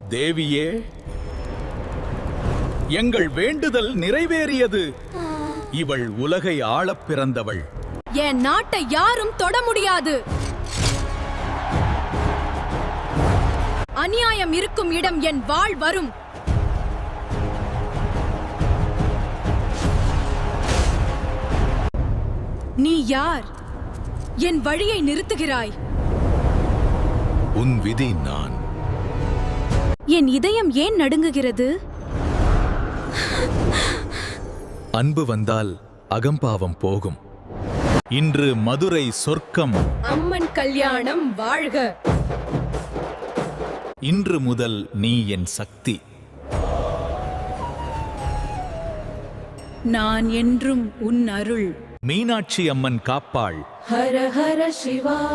தேவியே, எங்கள் வேண்டுதல் நிறைவேறியது. இவள் உலகை ஆளப் பிறந்தவள். என் நாட்டை யாரும் தொட முடியாது. அநியாயம் இருக்கும் இடம் என் வாள் வரும். நீ யார்? என் வழியை நிறுத்துகிறாய். உன் விதி நான். என் இதயம் ஏன் நடுங்குகிறது? அன்பு வந்தால் அகம்பாவம் போகும். இன்று மதுரை சொர்க்கம். அம்மன் கல்யாணம் வாழ்க. இன்று முதல் நீ என் சக்தி. நான் என்றும் உன் அருள். மீனாட்சி அம்மன் காப்பாள். ஹர ஹர சிவா.